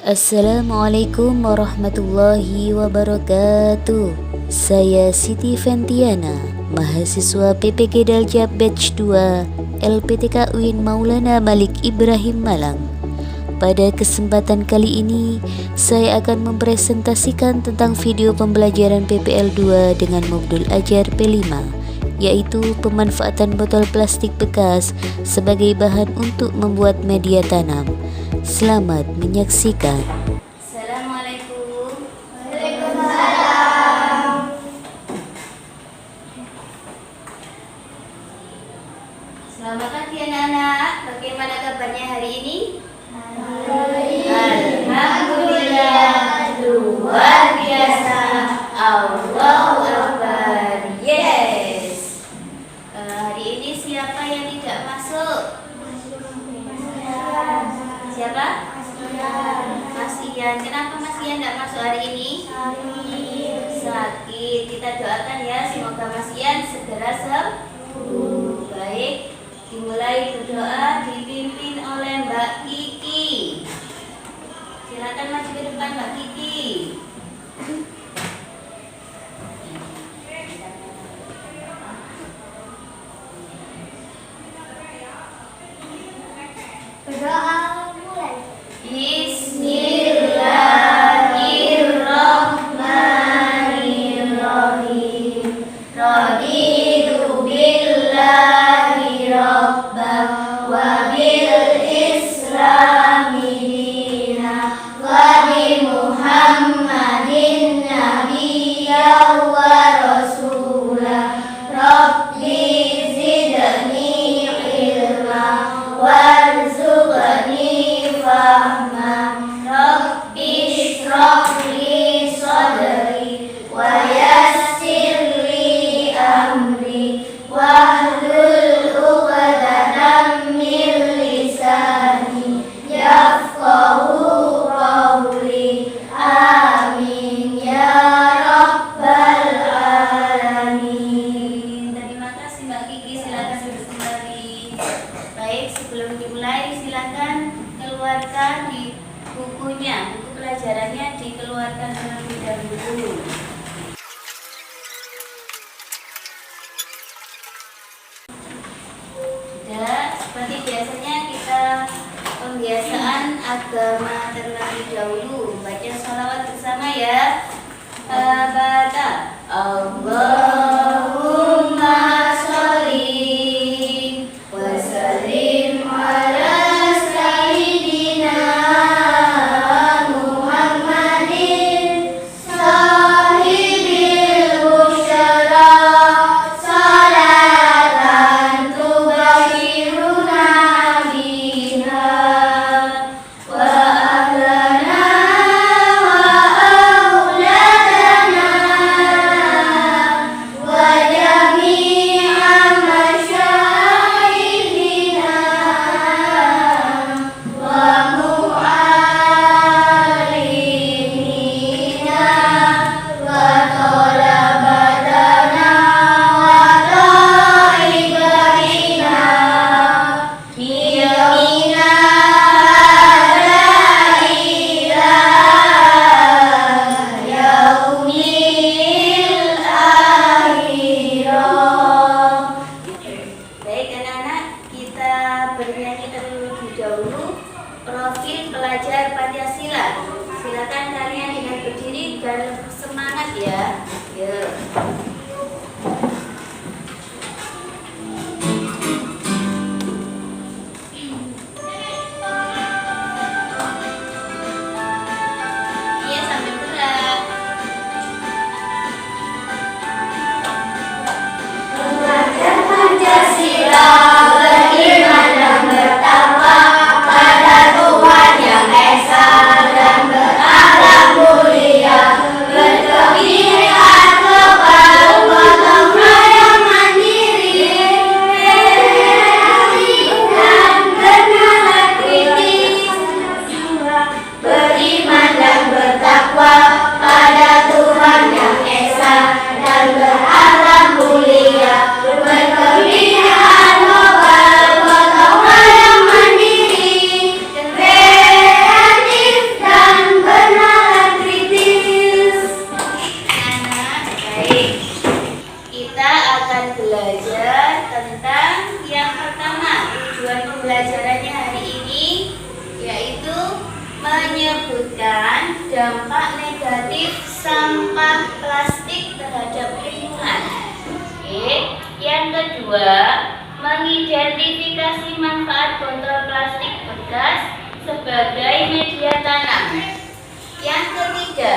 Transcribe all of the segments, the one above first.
Assalamualaikum warahmatullahi wabarakatuh. Saya Siti Fentiana, mahasiswa PPG Daljab Batch 2 LPTK UIN Maulana Malik Ibrahim Malang. Pada kesempatan kali ini, saya akan mempresentasikan tentang video pembelajaran PPL 2 dengan modul ajar P5, yaitu pemanfaatan botol plastik bekas sebagai bahan untuk membuat media tanam. Selamat menyaksikan. Assalamualaikum. Waalaikumsalam. Selamat pagi anak-anak. Bagaimana kabarnya hari ini? Alhamdulillah, luar biasa. Allahu Akbar. Yes. Hari ini siapa yang tidak masuk? Siapa? Mas Ian. Kenapa Mas Ian tidak masuk hari ini? Sakit. Kita doakan ya, semoga Mas Ian segera sembuh. Baik, dimulai berdoa dipimpin oleh Mbak Kiki. Silakan maju ke depan Mbak Kiki. Berdoa mulai. Bismillahirrahmanirrahim. Raditu billahi rabban wa bil islami dina wa bi Muhammadin nabiyyan wa rasulah. Rabbi zidni ilma warzuqni fahma. Rabbi shrah li sadri wa yassir li amri wahlul 'uqdatam min lisani yafqahu qawli. Amin ya rabbal alamin. Terima kasih Mbak Kiki, silakan duduk kembali. Baik, sebelum dimulai silakan keluarkan di bukunya, buku pelajarannya dikeluarkan terlebih dahulu. Sudah, seperti biasanya kita pembiasaan agama terlebih dahulu. Baca sholawat bersama ya. Baca Allahumma sholli wa sallim ala sayyidina Muhammadin sahibil busyara salatan tubashiruna biha wa ahlana wa auladana wa jami'a masyayikhina wa mu'allimina wa talabatana wa ta'ibatina biyamina la ilaha yaumil akhirah. Baik anak-anak, kita bernyanyi terlebih dahulu profil pelajar Pancasila. Silakan kalian dengan berdiri dan semangat ya. Yuk. Iya, sambil gerak. Pelajar Pancasila beriman dan bertakwa pada Tuhan yang esa dan berakhlak mulia, berkebinekaan kepada menyebutkan dampak negatif sampah plastik terhadap lingkungan. Oke. Yang kedua, mengidentifikasi manfaat botol plastik bekas sebagai media tanam. Yang ketiga,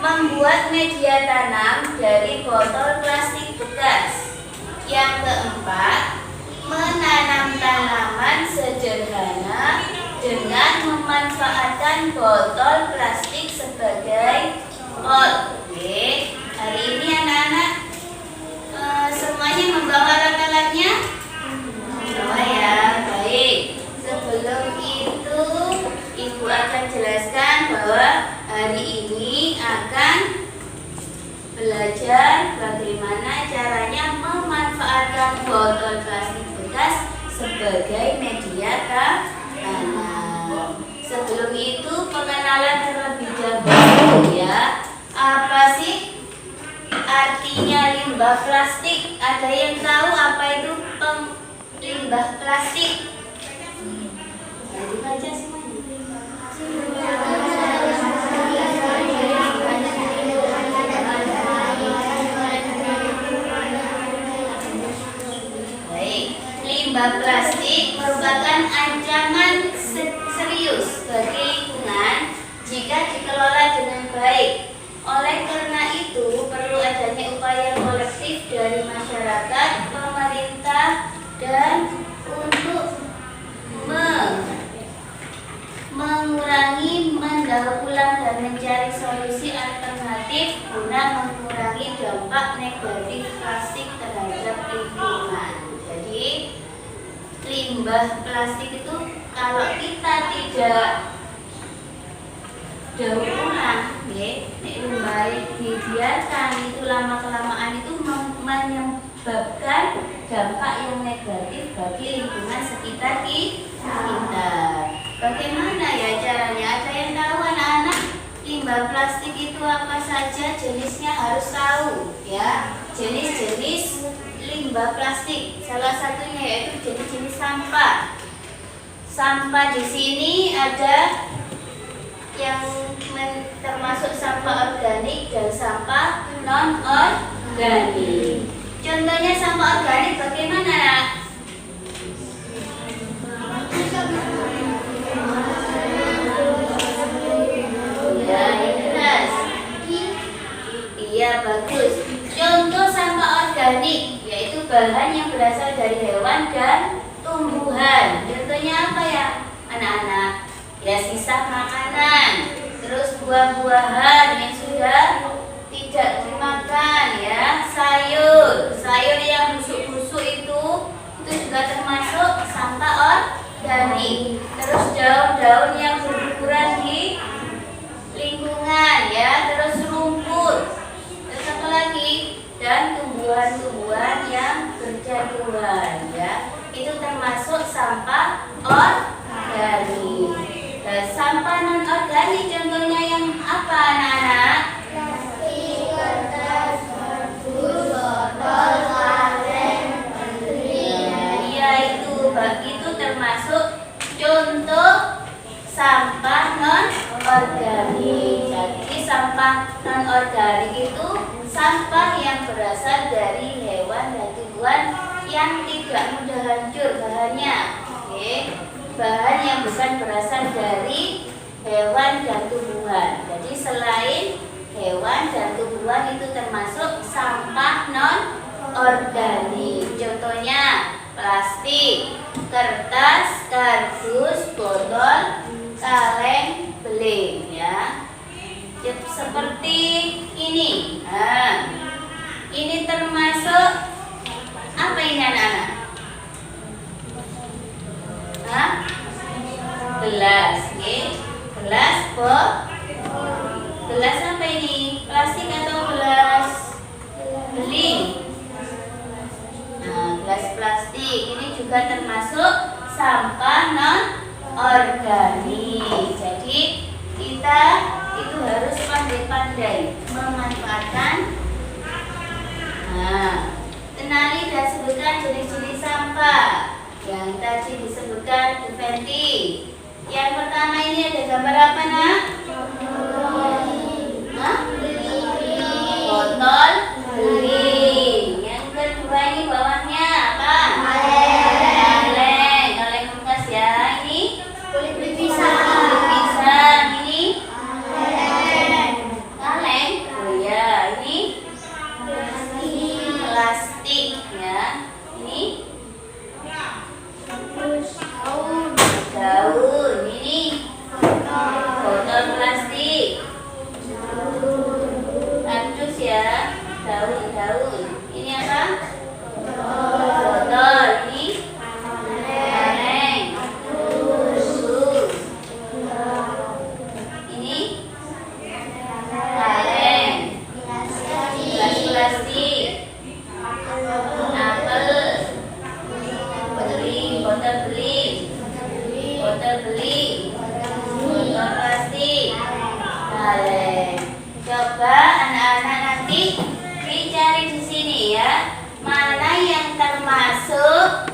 membuat media tanam dari botol plastik bekas. Yang keempat, menanam tanaman sederhana dengan memanfaatkan botol plastik sebagai pot. Oke, hari ini anak-anak semuanya membawa alat-alatnya? Membawa ya, baik. Sebelum itu, Ibu akan jelaskan bahwa hari ini akan belajar bagaimana caranya memanfaatkan botol plastik bekas sebagai media tanam. Sebelum itu pengenalan terlebih dahulu ya. Apa sih artinya limbah plastik? Ada yang tahu apa itu limbah plastik? Baca limbah plastik merupakan ancaman serius bagi lingkungan jika dikelola dengan baik. Oleh karena itu, perlu adanya upaya kolektif dari masyarakat, pemerintah, dan untuk mengurangi, mendaur ulang, dan mencari solusi alternatif guna mengurangi dampak negatif plastik terhadap lingkungan. Jadi, limbah plastik itu kalau kita tidak daur ulang, limbah dibiarkan itu lama kelamaan itu menyebabkan dampak yang negatif bagi lingkungan sekitar kita. Bagaimana ya caranya? Ada yang tahu anak-anak? Limbah plastik itu apa saja? Jenisnya harus tahu ya. Jenis-jenis limbah plastik. Salah satunya yaitu jenis-jenis sampah. Sampah di sini ada yang termasuk sampah organik dan sampah non organik. Contohnya sampah organik bagaimana? Ya, jelas. Iya, bagus. Contoh sampah organik yaitu bahan yang berasal dari hewan dan tumbuhan. Contohnya apa ya, anak-anak? Ya, sisa makanan, terus buah-buahan yang sudah tidak dimakan ya, sayur yang busuk-busuk itu juga termasuk sampah organik. Terus daun-daun yang berguguran di lingkungan ya, terus rumput, terus apa lagi? Dan tumbuhan-tumbuhan yang berjatuhan ya, itu termasuk sampah organik. Nah, sampah non organik contohnya yang apa anak-anak? Plastik, kertas, kardus, botol, kaleng, iya itu termasuk contoh sampah non organik. Jadi sampah non organik itu sampah yang berasal dari hewan dan tumbuhan yang tidak mudah hancur bahannya. Oke. Bahan yang bukan berasal dari hewan dan tumbuhan. Jadi selain hewan dan tumbuhan itu termasuk sampah non organik. Contohnya plastik, kertas, kardus, botol, kaleng, beling ya. Seperti ini. Nah, ini termasuk apa ini anak-anak? Gelas, gelas gelas apa ini? Plastik atau gelas beling? Nah, gelas plastik ini juga termasuk sampah non organik. Jadi kita itu harus pandai-pandai memanfaatkan. Nah, kenali dan sebutkan jenis-jenis sampah yang tadi disebutkan Bu Fenty. Yang pertama ini ada gambar apa nak? Hah? Botol beling. Yang kedua ini bawahnya apa? Kaleng. Kaleng bekas ya. Ini Kulit pisang. kulit pisang. Ini kaleng. Oh ya, ini plastik ya. Ini daun. Ini botol plastik. Kardus ya, daun. Ini apa? Botol. Ini kaleng. Kardus. Ini kaleng. Gelas plastik. Apel. Beling. Botol beling. Botol beling. Botol plastik. Kaleng. Coba anak-anak nanti dicari di sini ya, mana yang termasuk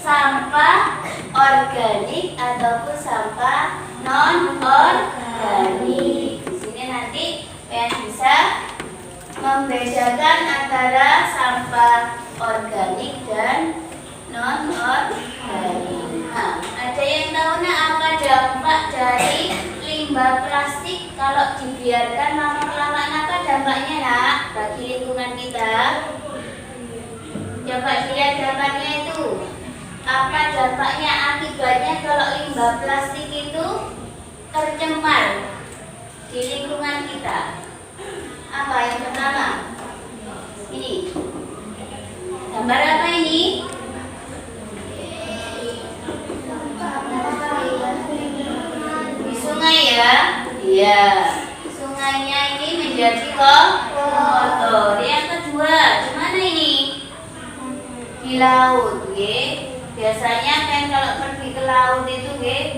sampah organik ataupun sampah non organik. Di sini nanti kalian bisa membedakan antara sampah organik dan non organik. Nah, ada yang tahu nak apa dampak dari limbah plastik kalau dibiarkan lama-kelamaan? Apa dampaknya nak bagi lingkungan kita? Coba dilihat gambarnya itu. Apa dampaknya, akibatnya kalau limbah plastik itu tercemar di lingkungan kita? Apa yang pertama? Ini gambar apa ini? Di sungai ya? Iya. Sungainya ini menjadi kotor. Yang kedua, di mana ini? Di laut, biasanya kan kalau pergi ke laut itu,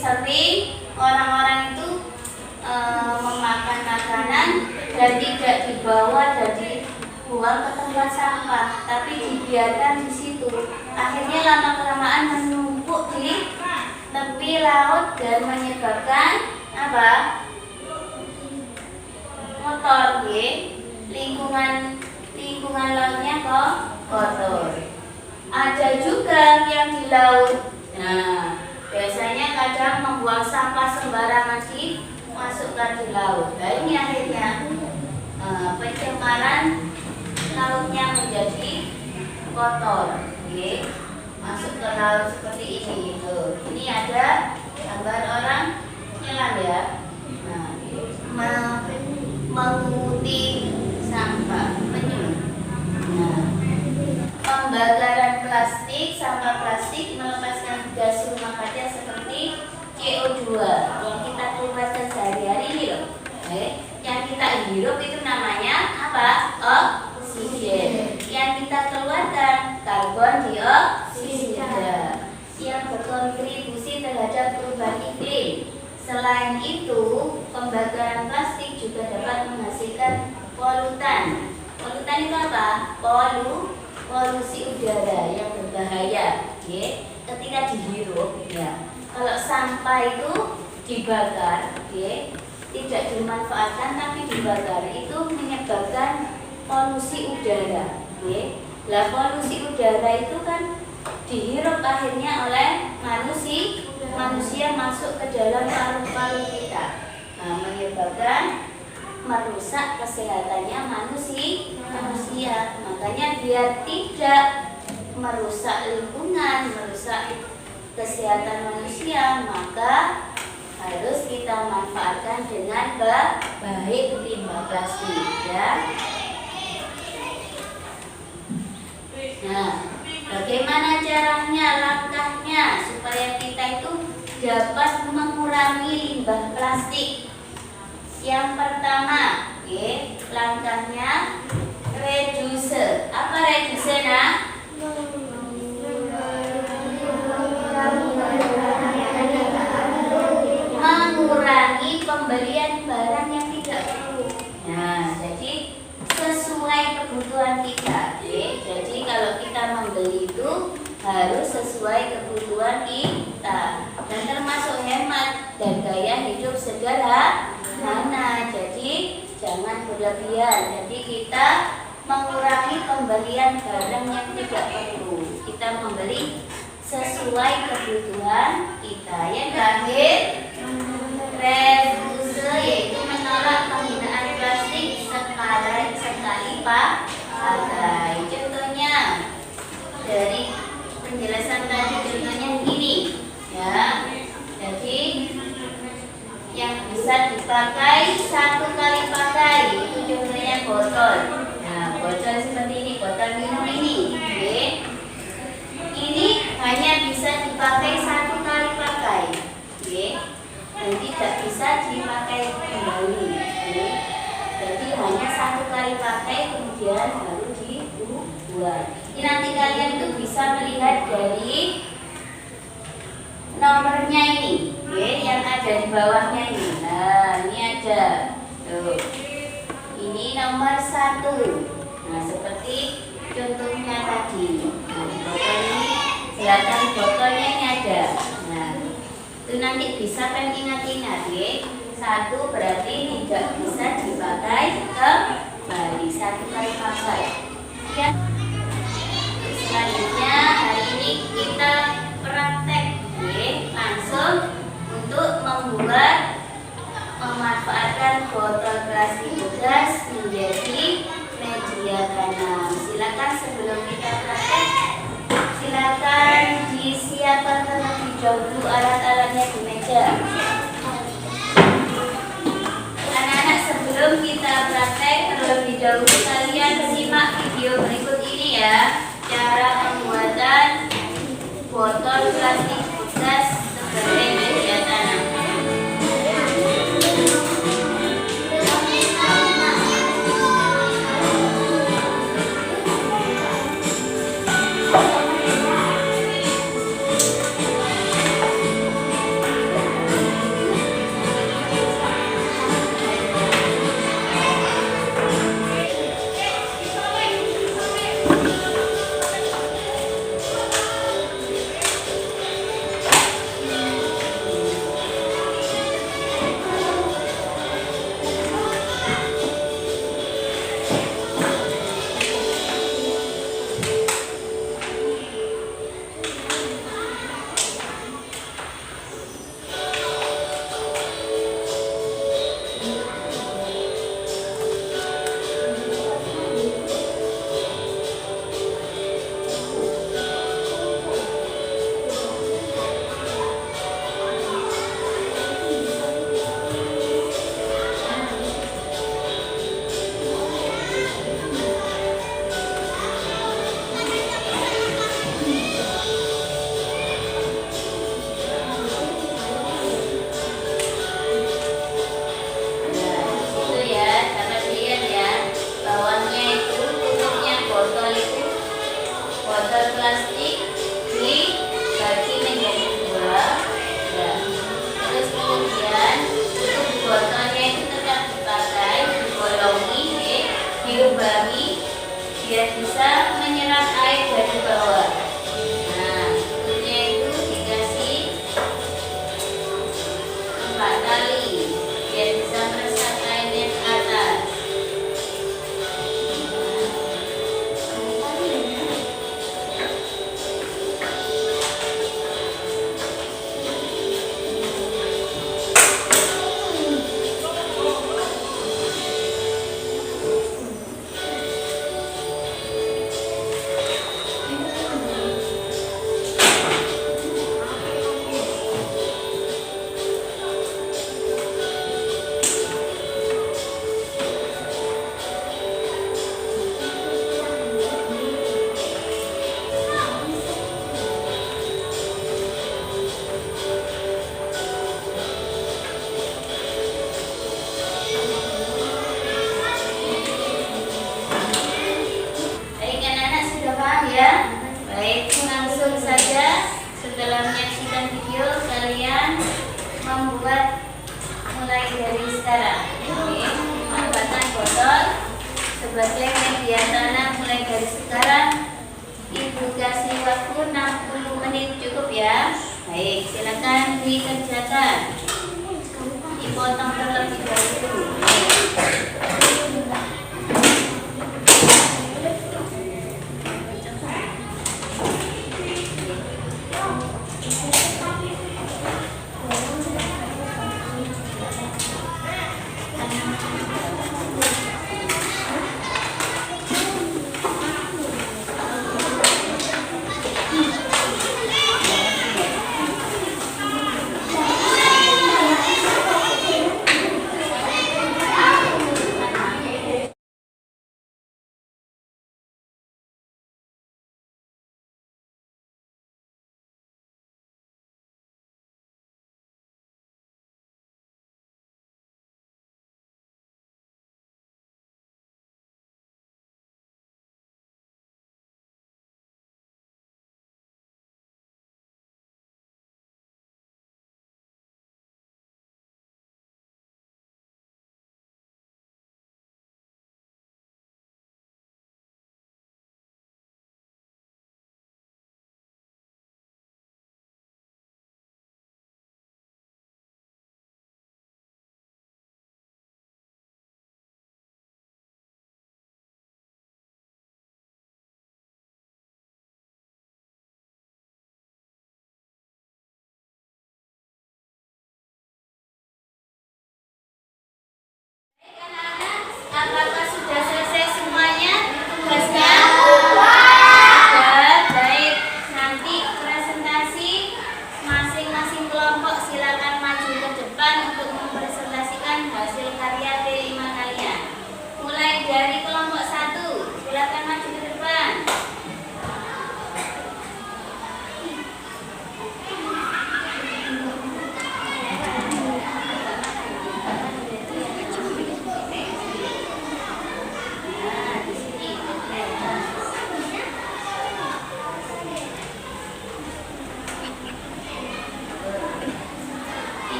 sering orang-orang itu memakan makanan dan tidak dibawa dan dibuang ke tempat sampah, tapi dibiarkan di situ. Akhirnya lama-kelamaan menumpuk di tepi laut dan menyebabkan apa? Kotor, lingkungan lautnya kok kotor. Ada juga yang di laut. Nah, biasanya kadang membuang sampah sembarangan dimasukkan di laut. Nah, ini akhirnya pencemaran lautnya menjadi kotor. Masuk ke laut seperti ini. Tuh. Ini ada gambar orang nyelam ya. Nah, menguti sampah, penyu. Nah, pembakaran plastik, sampah plastik melepaskan gas rumah kaca seperti CO2 yang kita keluarkan sehari-hari ini loh. Yang kita hirup itu namanya apa? Oksigen. Yang kita keluarkan karbon dioksida yang berkontribusi terhadap perubahan iklim. Selain itu, pembakaran plastik juga dapat menghasilkan polutan. Polutan itu apa? Polusi udara yang berbahaya. Ketika dihirup, ya. Kalau sampah itu dibakar, tidak dimanfaatkan tapi dibakar, itu menyebabkan polusi udara. Lah polusi udara itu kan dihirup akhirnya oleh manusia masuk ke dalam paru-paru kita, menyebabkan merusak kesehatannya manusia. Makanya biar tidak merusak lingkungan, merusak kesehatan manusia, maka harus kita manfaatkan dengan baik limbah plastik ya. Nah, bagaimana caranya, langkahnya supaya kita itu dapat mengurangi limbah plastik? Yang pertama, langkahnya reduce. Apa reduce nak? Mengurangi pembelian barang yang tidak perlu. Nah, jadi sesuai kebutuhan kita. Jadi kalau kita membeli itu harus sesuai kebutuhan kita dan termasuk hemat dan gaya hidup cukup sederhana. Jadi jangan berlebihan. Jadi kita mengurangi pembelian barang yang tidak perlu. Kita membeli sesuai kebutuhan kita. Yang terakhir, reuse, yaitu menolak penggunaan plastik sekali pakai. Contohnya dari penjelasan tadi, contohnya ini ya. Jadi yang bisa dipakai satu kali pakai itu contohnya botol. Nah, botol seperti ini, botol minum ini. Oke. Ini hanya bisa dipakai satu kali pakai. Oke. Dan tidak bisa dipakai kembali. Oke. Jadi hanya satu kali pakai kemudian baru dibuang. Ini nanti kalian tuh bisa melihat dari nomornya ini, oke, yang ada di bawahnya ini. Nah, ini ada tuh. Ini nomor 1. Nah, seperti contohnya tadi. Nah, di botol ini, silakan botolnya ini ada. Nah, itu nanti bisa kan ingat-ingat, ya. 1 berarti tidak bisa dipakai kembali, satu kali pakai. Ya. Selanjutnya hari ini kita praktek, langsung untuk memanfaatkan botol plastik bekas menjadi media tanam. Silakan sebelum kita praktek, silakan disiapkan terlebih dahulu alat-alatnya di meja. Anak-anak, sebelum kita praktek terlebih dahulu kalian simak video berikut ini ya, cara pembuatan botol plastik bekas sebagai media tanam. Plastik dibagi menjadi 2 ya. Terus kemudian untuk botolnya itu tetap dipakai, dibolongi, dilubangi biar bisa menyerap air dari bawah. Nah, tutupnya itu dikasih 4 kali biar bisa meresap airnya ke atas. Ya, baik, langsung saja setelah menyaksikan video kalian membuat mulai dari sekarang. Oke, pembuatan botol sebagai media tanam mulai dari sekarang. Ibu kasih waktu 60 menit cukup ya. Baik, silakan dikerjakan. Ibu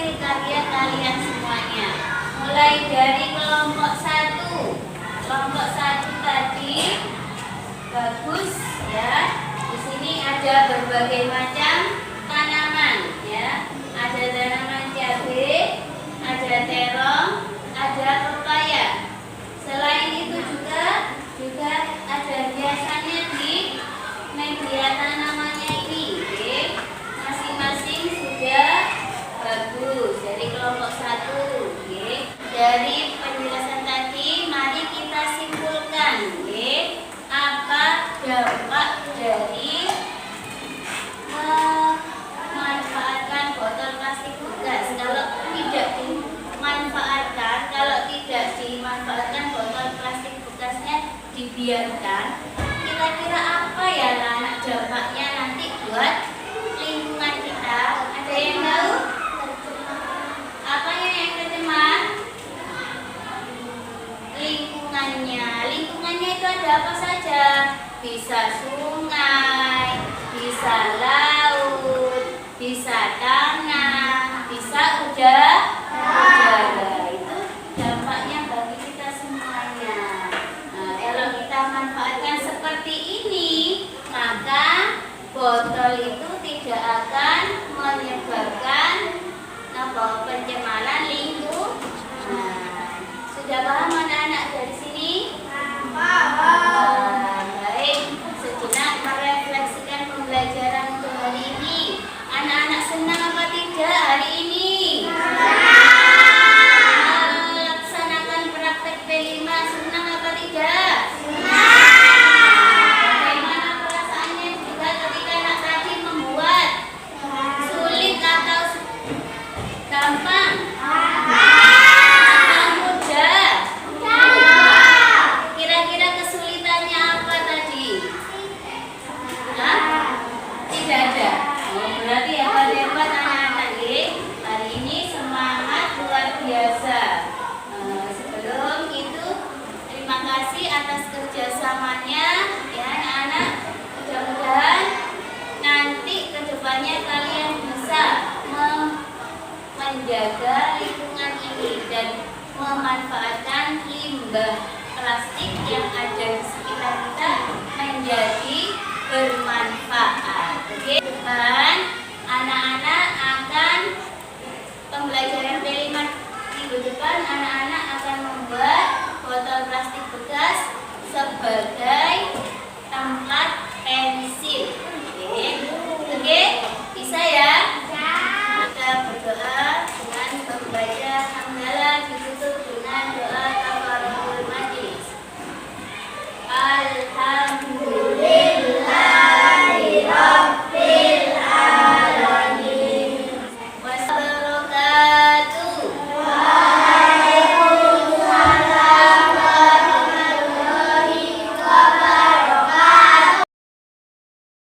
hasil karya kalian semuanya. Mulai dari kelompok 1. Kelompok 1 tadi bagus ya. Di sini ada berbagai macam tanaman ya. Ada tanaman cabai, ada terong, ada pepaya. Selain itu juga ada hiasannya di media tanamannya ini. Oke. Masing-masing sudah bagus dari kelompok 1. Oke. Dari penjelasan tadi, mari kita simpulkan. Oke. Apa dampak dari memanfaatkan botol plastik bekas? Kalau tidak dimanfaatkan botol plastik bekasnya dibiarkan, kira-kira apa ya anak dampaknya nanti buat lingkungan kita? Ada yang tahu? Apanya yang tercemar? Lingkungannya itu ada apa saja? Bisa sungai, bisa laut, bisa tanah, bisa udara. Itu dampaknya bagi kita semuanya. Nah, kalau kita manfaatkan seperti ini, maka botol itu tidak akan menyebabkan pencemaran lingkungan. Nah, sudah paham anak-anak dari sini? Baik, sejenak merefleksikan pembelajaran untuk hari ini. Anak-anak senang apa tidak hari ini? Melaksanakan praktek P5 senang apa tidak? Bagaimana perasaannya juga ketika anak tadi membuat? Sulit atau gampang? Atau mudah? Kira-kira kesulitannya apa tadi? Hah? Tidak ada. Oh, berarti hebat-hebat anak-anak ya. Hari ini semangat luar biasa. Sebelum itu, terima kasih atas kerjasamanya ya anak-anak. Mudah-mudahan nanti kedepannya kalian bisa menjaga lingkungan ini dan memanfaatkan limbah plastik yang ada di sekitar kita menjadi bermanfaat. Oke, dan anak-anak akan pembelajaran